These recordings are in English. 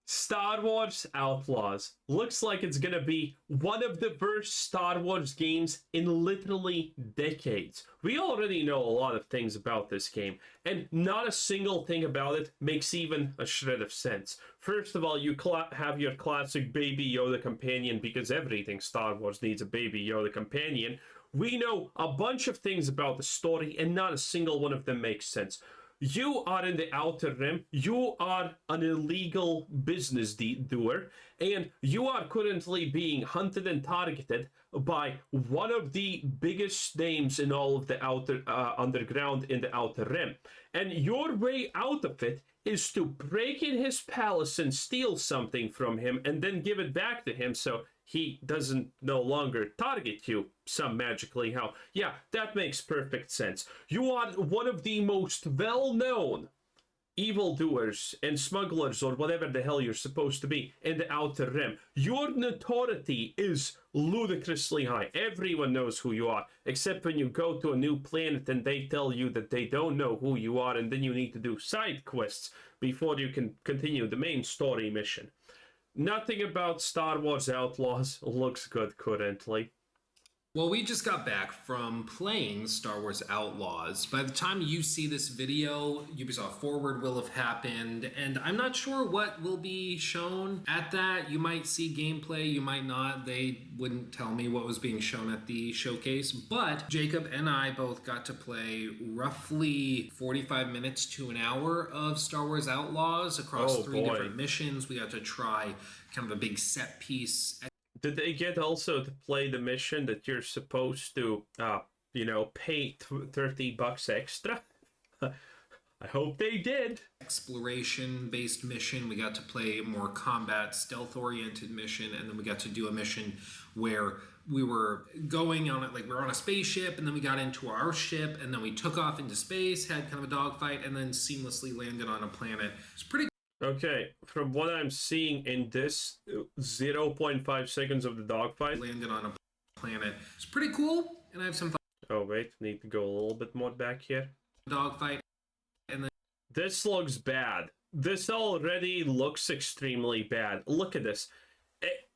Star Wars Outlaws looks like it's gonna be one of the worst Star Wars games in literally decades. We already know a lot of things about this game, and not a single thing about it makes even a shred of sense. First of all, you have your classic Baby Yoda companion because everything Star Wars needs a Baby Yoda companion. We know a bunch of things about the story, and not a single one of them makes sense. You are in the Outer Rim. You are an illegal business doer, and you are currently being hunted and targeted by one of the biggest names in all of the outer underground in the Outer Rim. And your way out of it is to break in his palace and steal something from him, and then give it back to him so he doesn't no longer target you some magically how. Yeah, that makes perfect sense. You are one of the most well-known evildoers and smugglers, or whatever the hell you're supposed to be, in the Outer Rim. Your notoriety is ludicrously high. Everyone knows who you are, except when you go to a new planet and they tell you that they don't know who you are, and then you need to do side quests before you can continue the main story mission. Nothing about Star Wars Outlaws looks good currently. Well, we just got back from playing Star Wars Outlaws. By the time you see this video, Ubisoft Forward will have happened, and I'm not sure what will be shown at that. You might see gameplay, you might not. They wouldn't tell me what was being shown at the showcase, but Jacob and I both got to play roughly 45 minutes to an hour of Star Wars Outlaws across three different missions. We got to try kind of a big set piece. Did they get also to play the mission that you're supposed to, pay $30 extra? I hope they did. Exploration-based mission. We got to play a more combat, stealth-oriented mission, and then we got to do a mission where we were going on it, like we were on a spaceship, and then we got into our ship, and then we took off into space, had kind of a dogfight, and then seamlessly landed on a planet. It's pretty. Okay, from what I'm seeing in this 0.5 seconds of the dogfight. Landed on a planet. It's pretty cool, and I have some thoughts. Oh, wait, need to go a little bit more back here. Dogfight, and then. This looks bad. This already looks extremely bad. Look at this.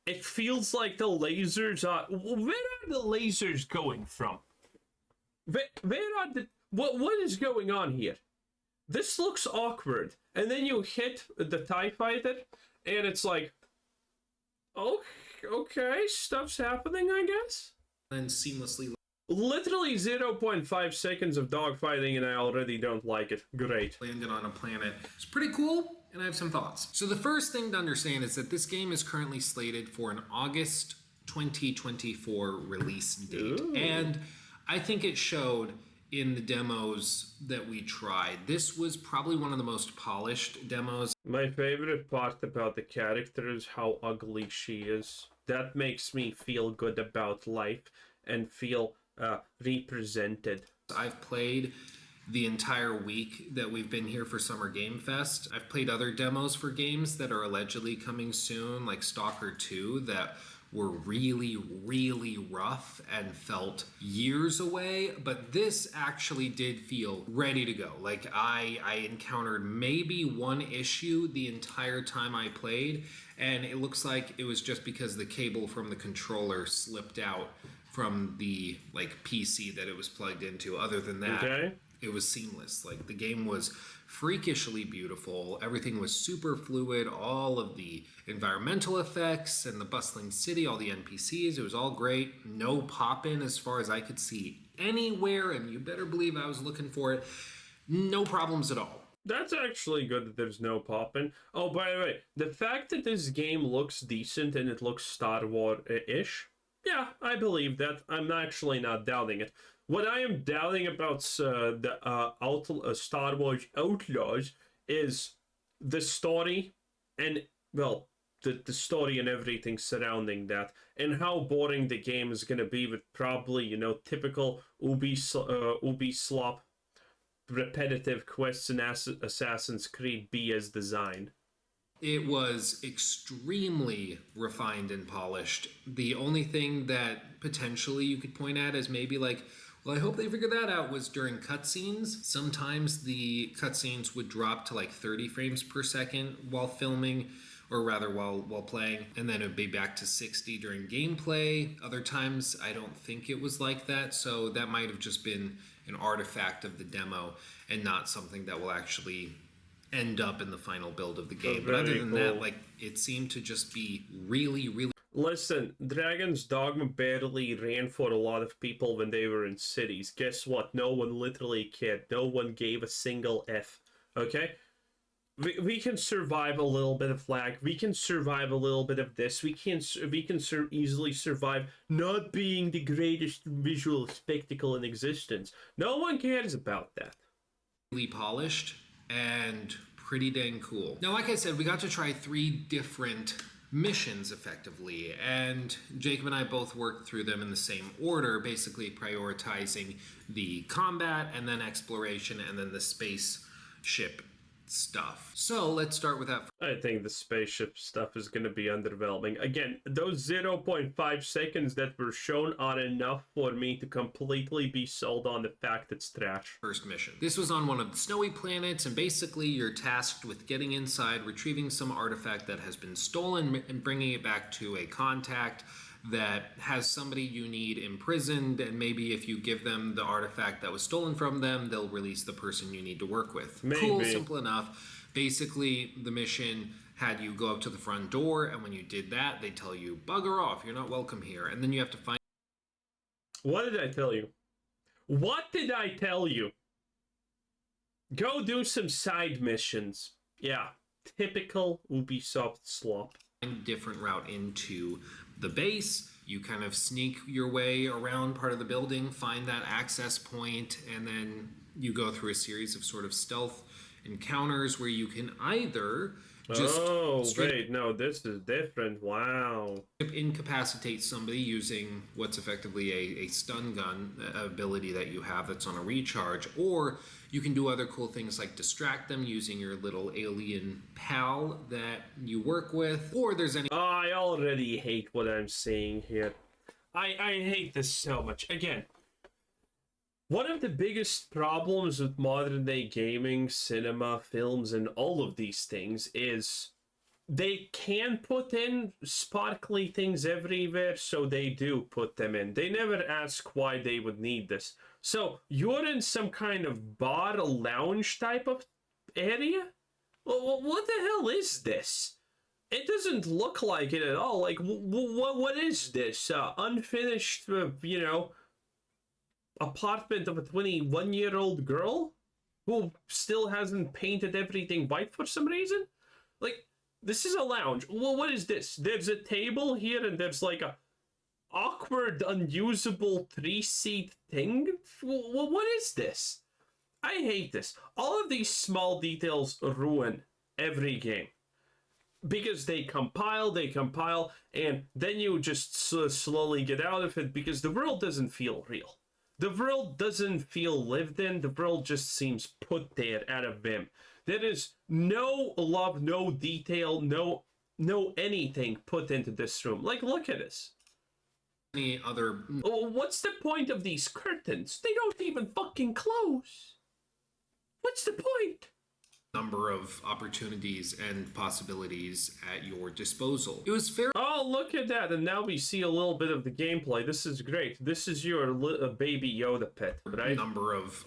It feels like the lasers are. Where are the lasers going from? Where are the. What is going on here? This looks awkward. And then you hit the TIE fighter, and it's like, okay, stuff's happening, I guess? And seamlessly. Literally 0.5 seconds of dogfighting, and I already don't like it. Great. Landed on a planet. It's pretty cool, and I have some thoughts. So the first thing to understand is that this game is currently slated for an August 2024 release date. Ooh. And I think it showed in the demos that we tried. This was probably one of the most polished demos. My favorite part about the character is how ugly she is. That makes me feel good about life and feel represented. I've played the entire week that we've been here for Summer Game Fest. I've played other demos for games that are allegedly coming soon, like Stalker 2, that were really, really rough and felt years away, but this actually did feel ready to go. Like I encountered maybe one issue the entire time I played, and it looks like it was just because the cable from the controller slipped out from the PC that it was plugged into. Other than that, It was seamless. Like the game was freakishly beautiful. Everything was super fluid. All of the environmental effects and the bustling city, all the NPCs, it was all great. No pop-in as far as I could see anywhere, and you better believe I was looking for it. No problems at all. That's actually good that there's no pop-in. Oh, by the way, the fact that this game looks decent and it looks Star Wars-ish, yeah, I believe that. I'm actually not doubting it. What I am doubting about the Star Wars Outlaws is the story and, well, the story and everything surrounding that, and how boring the game is going to be with probably, typical Ubi slop, repetitive quests and Assassin's Creed BS design. It was extremely refined and polished. The only thing that potentially you could point at is maybe well, I hope they figured that out, was during cutscenes. Sometimes the cutscenes would drop to 30 frames per second while filming, or rather while playing, and then it would be back to 60 during gameplay. Other times I don't think it was like that, so that might have just been an artifact of the demo and not something that will actually end up in the final build of the game. But other than that, like, it seemed to just be really. Listen, Dragon's Dogma barely ran for a lot of people when they were in cities. Guess what? No one literally cared. No one gave a single F. Okay? We can survive a little bit of lag. We can survive a little bit of this. We can easily survive not being the greatest visual spectacle in existence. No one cares about that. Really polished and pretty dang cool. Now, like I said, we got to try 3 different missions effectively, and Jacob and I both worked through them in the same order, basically prioritizing the combat and then exploration and then the spaceship stuff. So let's start with that. I think the spaceship stuff is going to be underwhelming. Again, those 0.5 seconds that were shown are enough for me to completely be sold on the fact it's trash. First mission. This was on one of the snowy planets, and basically you're tasked with getting inside, retrieving some artifact that has been stolen, and bringing it back to a contact that has somebody you need imprisoned, and maybe if you give them the artifact that was stolen from them, they'll release the person you need to work with. Maybe. Cool, simple enough. Basically, the mission had you go up to the front door, and when you did that, they tell you, bugger off, you're not welcome here. And then you have to find... What did I tell you? What did I tell you? Go do some side missions. Yeah, typical Ubisoft slop. A different route into the base. You kind of sneak your way around part of the building, find that access point, and then you go through a series of sort of stealth encounters where you can either just wait, no, this is different. Wow. Incapacitate somebody using what's effectively a stun gun ability that you have that's on a recharge, or you can do other cool things like distract them using your little alien pal that you work with, or there's any... I already hate what I'm seeing here. I hate this so much. Again, one of the biggest problems with modern day gaming, cinema, films, and all of these things is they can put in sparkly things everywhere, so they do put them in. They never ask why they would need this. So you're in some kind of bar, lounge type of area? Well, what the hell is this? It doesn't look like it at all. Like, what is this? Unfinished, apartment of a 21-year-old girl who still hasn't painted everything white for some reason? Like, this is a lounge. Well, what is this? There's a table here and there's like a awkward, unusable 3-seat thing? Well, what is this? I hate this. All of these small details ruin every game. Because they compile, and then you just slowly get out of it because the world doesn't feel real. The world doesn't feel lived in. The world just seems put there out of whim. There is no love, no detail, no anything put into this room. Like, look at this. Any other... What's the point of these curtains? They don't even fucking close. What's the point? Number of opportunities and possibilities at your disposal. It was fair. Oh, look at that. And now we see a little bit of the gameplay. This is great. This is your baby Yoda pet, right? Number of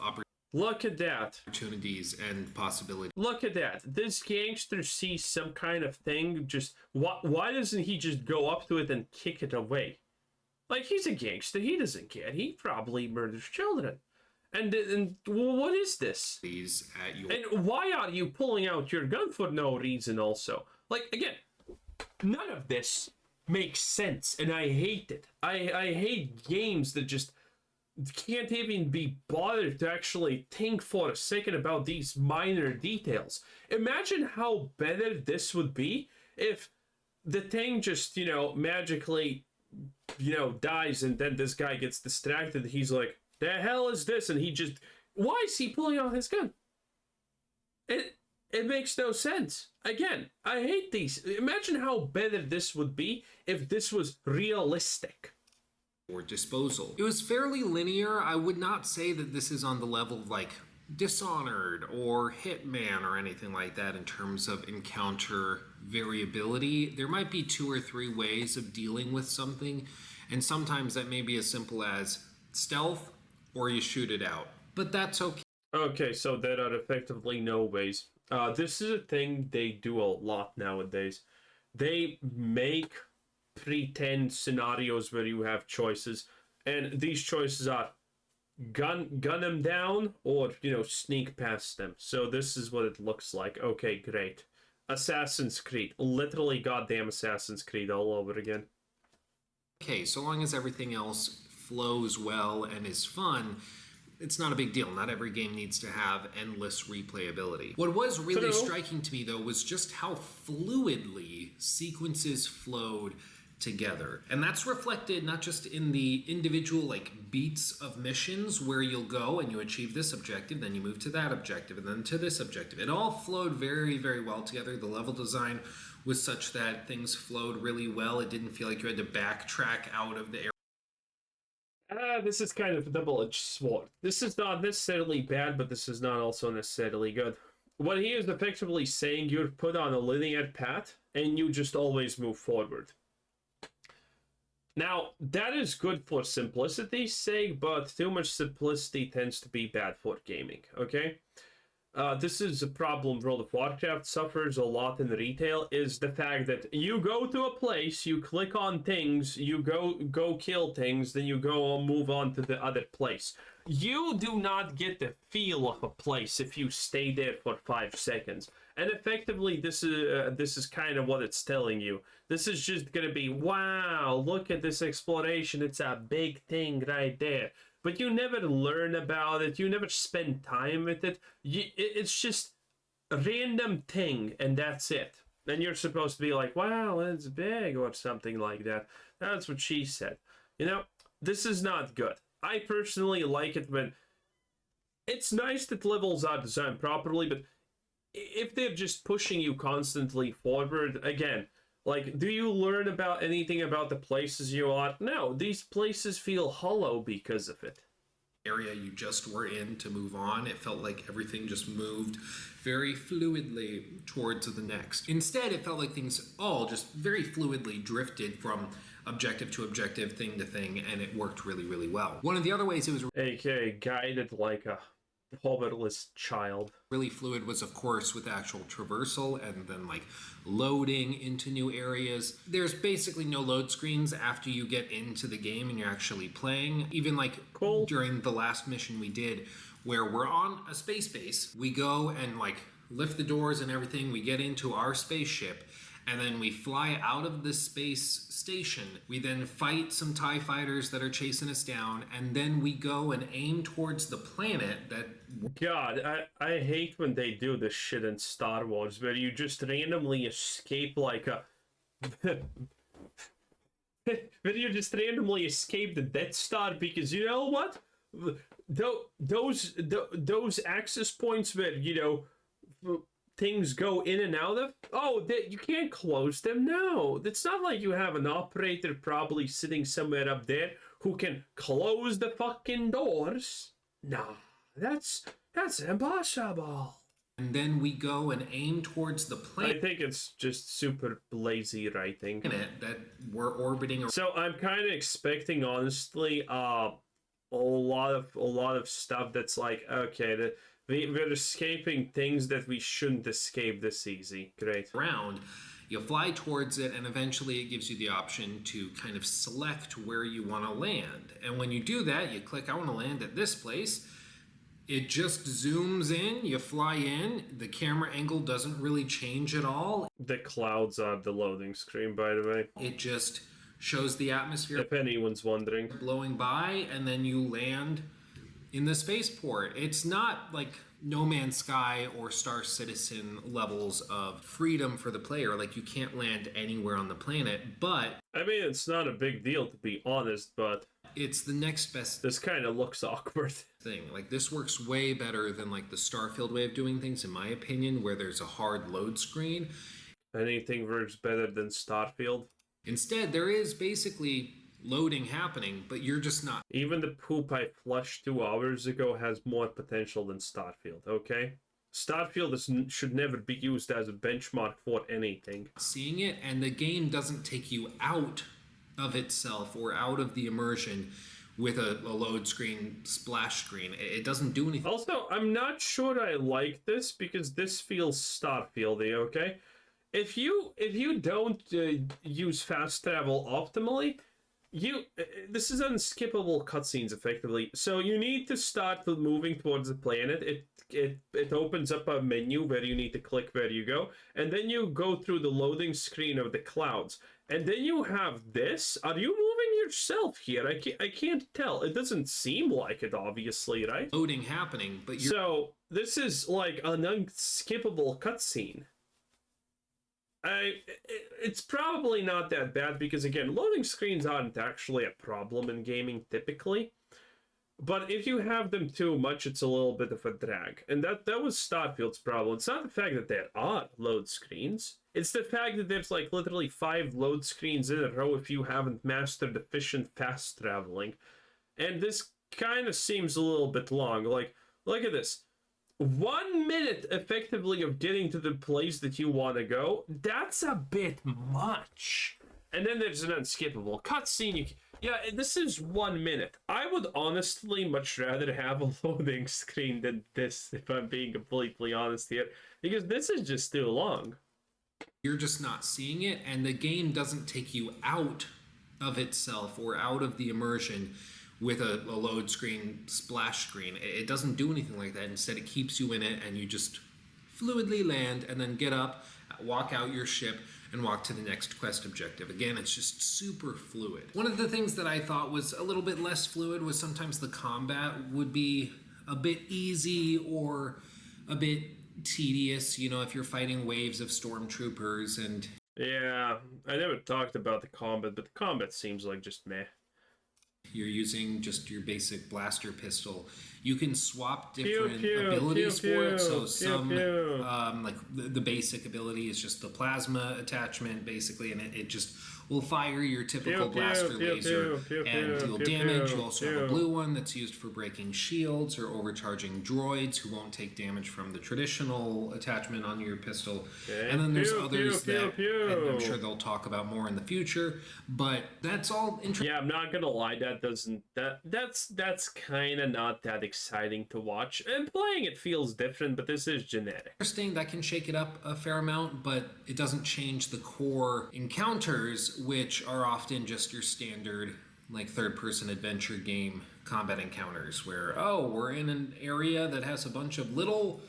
Look at that. Opportunities and possibilities. Look at that. This gangster sees some kind of thing. Just why doesn't he just go up to it and kick it away? Like, he's a gangster. He doesn't care. He probably murders children. And what is this? And why are you pulling out your gun for no reason also? Like, again, none of this makes sense, and I hate it. I hate games that just can't even be bothered to actually think for a second about these minor details. Imagine how better this would be if the thing just, magically, dies, and then this guy gets distracted. He's like, the hell is this? And he just... Why is he pulling out his gun? It makes no sense. Again, I hate these. Imagine how better this would be if this was realistic. Or disposal. It was fairly linear. I would not say that this is on the level of, like, Dishonored or Hitman or anything like that in terms of encounter variability. There might be 2 or 3 ways of dealing with something, and sometimes that may be as simple as stealth or you shoot it out. But that's okay. Okay, so there are effectively no ways. This is a thing they do a lot nowadays. They make pretend scenarios where you have choices, and these choices are gun them down or, sneak past them. So this is what it looks like. Okay, great. Assassin's Creed. Literally goddamn Assassin's Creed all over again. Okay, so long as everything else flows well and is fun, it's not a big deal. Not every game needs to have endless replayability. What was really striking to me, though, was just how fluidly sequences flowed together. And that's reflected not just in the individual beats of missions where you'll go and you achieve this objective, then you move to that objective, and then to this objective. It all flowed very, very well together. The level design was such that things flowed really well. It didn't feel like you had to backtrack out of the area. This is kind of a double-edged sword. This is not necessarily bad, but this is not also necessarily good. What he is effectively saying, you're put on a linear path, and you just always move forward. Now, that is good for simplicity's sake, but too much simplicity tends to be bad for gaming, okay? This is a problem World of Warcraft suffers a lot in retail, is the fact that you go to a place, you click on things, you go kill things, then you go and move on to the other place. You do not get the feel of a place if you stay there for 5 seconds. And effectively, this is kind of what it's telling you. This is just going to be, wow, look at this exploration. It's a big thing right there. But you never learn about it. You never spend time with it. It's just a random thing, and that's it. And you're supposed to be like, wow, it's big, or something like that. That's what she said. This is not good. I personally like it when... It's nice that levels are designed properly, but if they're just pushing you constantly forward, again, do you learn about anything about the places you are? No, these places feel hollow because of it. Area you just were in to move on. It felt like everything just moved very fluidly towards the next. Instead, it felt like things all just very fluidly drifted from objective to objective, thing to thing, and it worked really, really well. One of the other ways it was AKA guided like a hoverless child. Really fluid was, of course, with actual traversal and then loading into new areas. There's basically no load screens after you get into the game and you're actually playing. Even cool. During the last mission we did, where we're on a space base, we go and lift the doors and everything, we get into our spaceship, and then we fly out of the space station. We then fight some TIE fighters that are chasing us down, and then we go and aim towards the planet that... God, I hate when they do this shit in Star Wars, where you just randomly escape where you just randomly escape the Death Star, because you know what? Those access points where, things go in and out of, you can't close them. No, it's not like you have an operator probably sitting somewhere up there who can close the fucking doors. Nah, that's impossible. And then we go and aim towards the planet. I think it's just super lazy writing that we're orbiting. So I'm kind of expecting, honestly, a lot of stuff that's okay, we're escaping things that we shouldn't escape this easy. Great. Around, you fly towards it, and eventually it gives you the option to kind of select where you want to land. And when you do that, you click, I want to land at this place. It just zooms in, you fly in, the camera angle doesn't really change at all. The clouds are the loading screen, by the way. It just shows the atmosphere. If anyone's wondering. Blowing by, and then you land in the spaceport. It's not No Man's Sky or Star Citizen levels of freedom for the player. You can't land anywhere on the planet, but... I mean, it's not a big deal, to be honest, but... It's the next best... This kind of looks awkward. Thing. This works way better than the Starfield way of doing things, in my opinion, where there's a hard load screen. Anything works better than Starfield? Instead, there is basically loading happening, but you're just not. Even the poop I flushed 2 hours ago has more potential than Starfield, okay? Starfield should never be used as a benchmark for anything. Seeing it, and the game doesn't take you out of itself or out of the immersion with a load screen, splash screen. It doesn't do anything. Also, I'm not sure I like this because this feels Starfieldy, okay? If you don't use fast travel optimally, this is unskippable cutscenes effectively. So you need to start moving towards the planet. It opens up a menu where you need to click where you go, and then you go through the loading screen of the clouds, and then you have this. Are you moving yourself here? I can't tell. It doesn't seem like it, obviously, right? Loading happening, but So this is like an unskippable cutscene. It's probably not that bad because, again, loading screens aren't actually a problem in gaming typically. But if you have them too much, it's a little bit of a drag. And that was Starfield's problem. It's not the fact that there are load screens. It's the fact that there's like literally 5 load screens in a row if you haven't mastered efficient fast traveling. And this kind of seems a little bit long. Like, look at this. 1 minute effectively of getting to the place that you want to go, that's a bit much. And then there's an unskippable cutscene. Yeah, this is 1 minute. I would honestly much rather have a loading screen than this, if I'm being completely honest here, because this is just too long. You're just not seeing it, and the game doesn't take you out of itself or out of the immersion with a load screen, splash screen. It doesn't do anything like that. Instead, it keeps you in it, and you just fluidly land and then get up, walk out your ship, and walk to the next quest objective. Again, it's just super fluid. One of the things that I thought was a little bit less fluid was sometimes the combat would be a bit easy or a bit tedious, you know, if you're fighting waves of stormtroopers. And yeah, I never talked about the combat, but the combat seems like just meh. You're using just your basic blaster pistol. You can swap different abilities for it. So some, like the basic ability is just the plasma attachment, basically, and it just will fire your typical blaster laser and deal damage. You also have a blue one that's used for breaking shields or overcharging droids who won't take damage from the traditional attachment on your pistol. And then there's others that I'm sure they'll talk about more in the future. But that's all interesting. Yeah, I'm not gonna lie, that's kind of not that exciting to watch. And playing it feels different, but this is generic. Interesting, that can shake it up a fair amount, but it doesn't change the core encounters, which are often just your standard like third-person adventure game combat encounters where, oh, we're in an area that has a bunch of little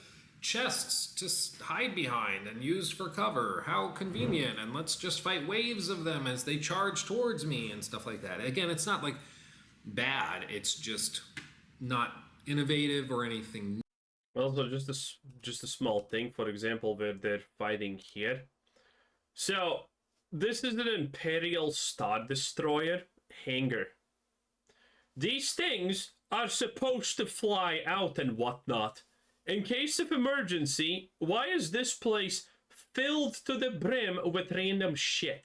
chests to hide behind and use for cover. How convenient, and let's just fight waves of them as they charge towards me and stuff like that. Again, it's not like bad, it's just not innovative or anything. Also, just a small thing, for example, where they're fighting here. So, this is an Imperial Star Destroyer hangar. These things are supposed to fly out and whatnot. In case of emergency, why is this place filled to the brim with random shit?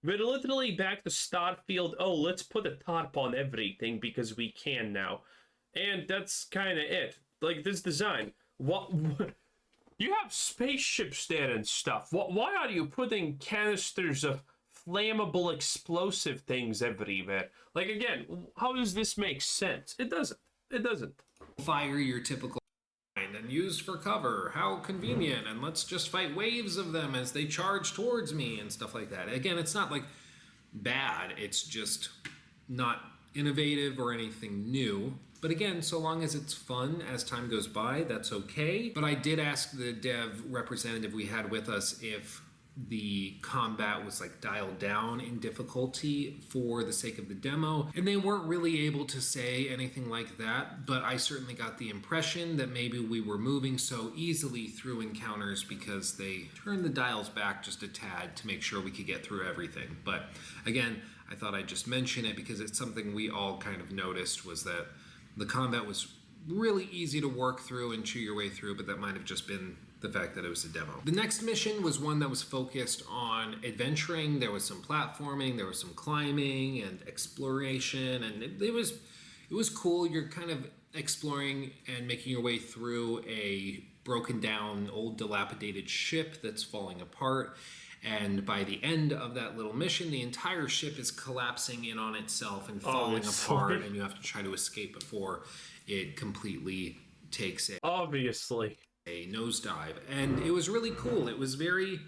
We're literally back to Starfield. Oh, let's put a tarp on everything because we can now. And that's kind of it. Like, this design. What? You have spaceships there and stuff. Why are you putting canisters of flammable explosive things everywhere? Like, again, how does this make sense? It doesn't. It doesn't. Fire your typical and used for cover. How convenient, and let's just fight waves of them as they charge towards me and stuff like that. Again, it's not like bad, it's just not innovative or anything new. But again, so long as it's fun as time goes by, that's okay. But I did ask the dev representative we had with us if the combat was like dialed down in difficulty for the sake of the demo, and they weren't really able to say anything like that, but I certainly got the impression that maybe we were moving so easily through encounters because they turned the dials back just a tad to make sure we could get through everything. But again, I thought I'd just mention it because it's something we all kind of noticed, was that the combat was really easy to work through and chew your way through, but that might have just been the fact that it was a demo. The next mission was one that was focused on adventuring. There was some platforming, there was some climbing and exploration, and it was cool. You're kind of exploring and making your way through a broken down, old dilapidated ship that's falling apart. And by the end of that little mission, the entire ship is collapsing in on itself and falling apart, and you have to try to escape before it completely takes a nosedive. And it was really cool. It was very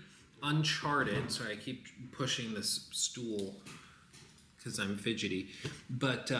Uncharted. Sorry, I keep pushing this stool because I'm fidgety. But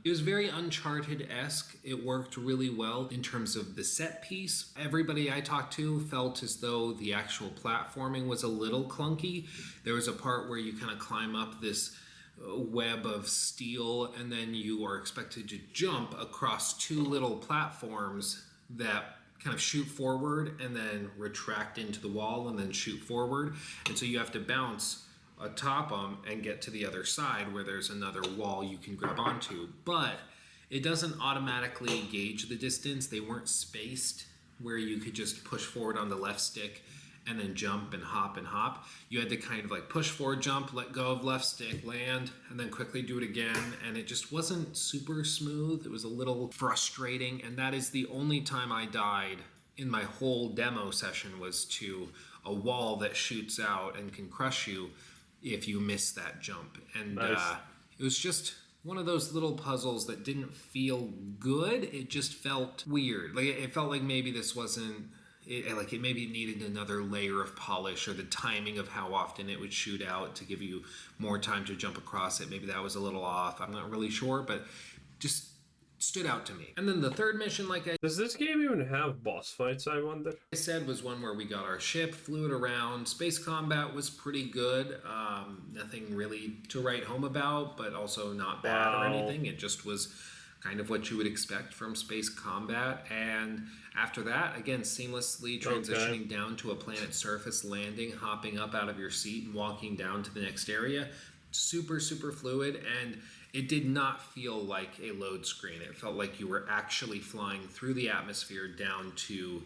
it was very Uncharted-esque. It worked really well in terms of the set piece. Everybody I talked to felt as though the actual platforming was a little clunky. There was a part where you kind of climb up this web of steel, and then you are expected to jump across two little platforms that kind of shoot forward and then retract into the wall and then shoot forward. And so you have to bounce atop them and get to the other side where there's another wall you can grab onto. But it doesn't automatically gauge the distance. They weren't spaced where you could just push forward on the left stick and then jump and hop and hop. You had to kind of like push forward, jump, let go of left stick, land, and then quickly do it again. And it just wasn't super smooth. It was a little frustrating. And that is the only time I died in my whole demo session, was to a wall that shoots out and can crush you if you miss that jump. And nice. It was just one of those little puzzles that didn't feel good. It just felt weird. Like it felt like maybe this wasn't, it maybe needed another layer of polish, or the timing of how often it would shoot out to give you more time to jump across it. Maybe that was a little off. I'm not really sure, but just stood out to me. And then the third mission, does this game even have boss fights, I wonder? I said, was one where we got our ship, flew it around. Space combat was pretty good. Nothing really to write home about, but also not bad or anything. It just was kind of what you would expect from space combat. And after that, again, seamlessly transitioning down to a planet's surface, landing, hopping up out of your seat and walking down to the next area. Super, super fluid. And it did not feel like a load screen. It felt like you were actually flying through the atmosphere down to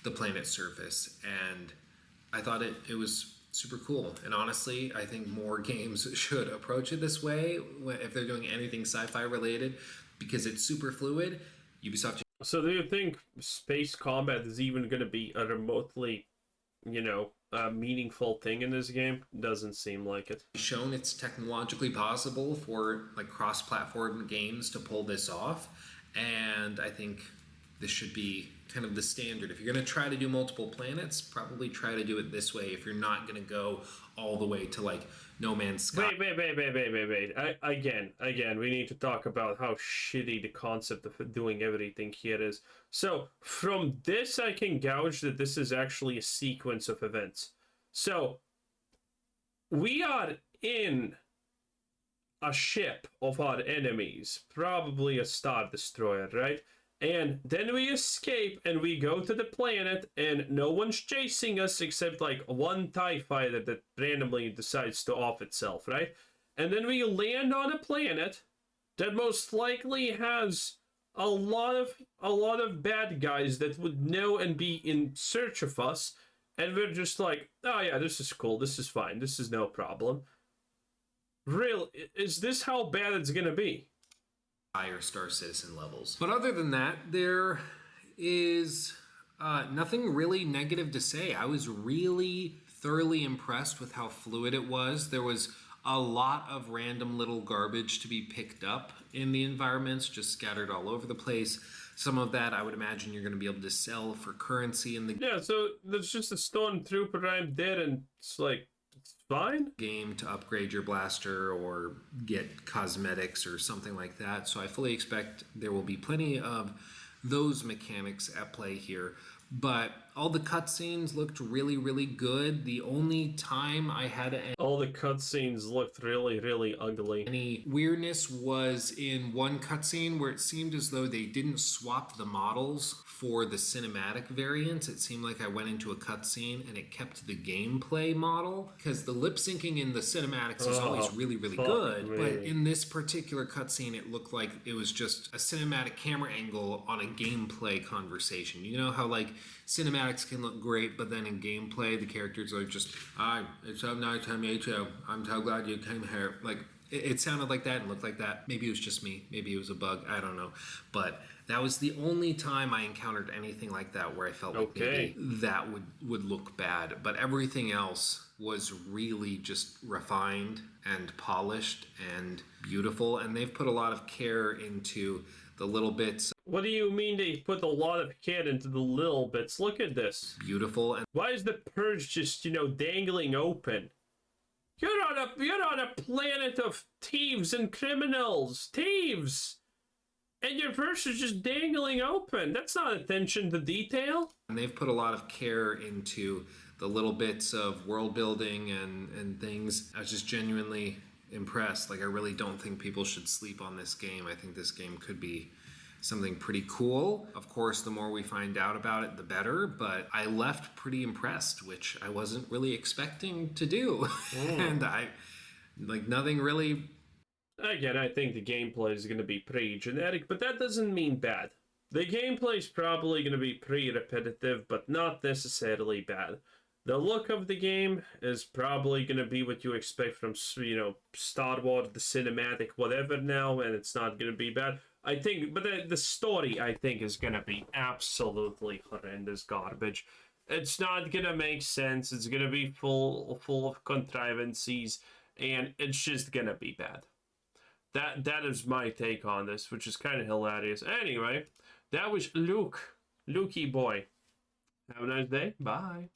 the planet's surface. And I thought it was super cool. And honestly, I think more games should approach it this way if they're doing anything sci-fi related, because it's super fluid. Ubisoft. So do you think space combat is even going to be a remotely, meaningful thing in this game? Doesn't seem like it. Shown it's technologically possible for like cross-platform games to pull this off, and I think this should be kind of the standard. If you're going to try to do multiple planets, probably try to do it this way if you're not going to go all the way to like No Man's Sky. Wait. Again, we need to talk about how shitty the concept of doing everything here is. So, from this, I can gauge that this is actually a sequence of events. So, we are in a ship of our enemies, probably a Star Destroyer, right? And then we escape and we go to the planet, and no one's chasing us except like one TIE fighter that randomly decides to off itself, right? And then we land on a planet that most likely has a lot of bad guys that would know and be in search of us, and we're just like, oh yeah, this is cool, this is fine, this is no problem. Real, is this how bad it's gonna be? Higher Star Citizen levels. But other than that, there is nothing really negative to say. I was really thoroughly impressed with how fluid it was. There was a lot of random little garbage to be picked up in the environments, just scattered all over the place. Some of that I would imagine you're going to be able to sell for currency in the Yeah, so there's just a stormtrooper right there, and it's like, it's fine. Game to upgrade your blaster or get cosmetics or something like that. So I fully expect there will be plenty of those mechanics at play here. But all the cutscenes looked really, really good. The only time I had all the cutscenes looked really, really ugly. Any weirdness was in one cutscene where it seemed as though they didn't swap the models for the cinematic variants. It seemed like I went into a cutscene and it kept the gameplay model, because the lip syncing in the cinematics is always really, really good. But in this particular cutscene, it looked like it was just a cinematic camera angle on a gameplay conversation. You know how like cinematics can look great, but then in gameplay, the characters are just, "Hi, it's so nice to meet you. I'm so glad you came here." Like, It sounded like that and looked like that. Maybe it was just me. Maybe it was a bug. I don't know. But that was the only time I encountered anything like that where I felt like maybe that would look bad. But everything else was really just refined and polished and beautiful. And they've put a lot of care into the little bits. What do you mean they put a lot of care into the little bits? Look at this. Beautiful. And why is the purge just, dangling open? You're on a planet of thieves and criminals. Thieves! And your purse is just dangling open. That's not attention to detail. And they've put a lot of care into the little bits of world building and things. I was just genuinely impressed. Like, I really don't think people should sleep on this game. I think this game could be something pretty cool. Of course, the more we find out about it, the better, but I left pretty impressed, which I wasn't really expecting to do. And nothing really. Again, I think the gameplay is going to be pretty generic, but that doesn't mean bad. The gameplay is probably going to be pretty repetitive, but not necessarily bad. The look of the game is probably going to be what you expect from, Star Wars, the cinematic, whatever now, and it's not going to be bad. I think, but the story, I think, is going to be absolutely horrendous garbage. It's not going to make sense. It's going to be full of contrivances, and it's just going to be bad. That is my take on this, which is kind of hilarious. Anyway, that was Luke. Lukey boy. Have a nice day. Bye.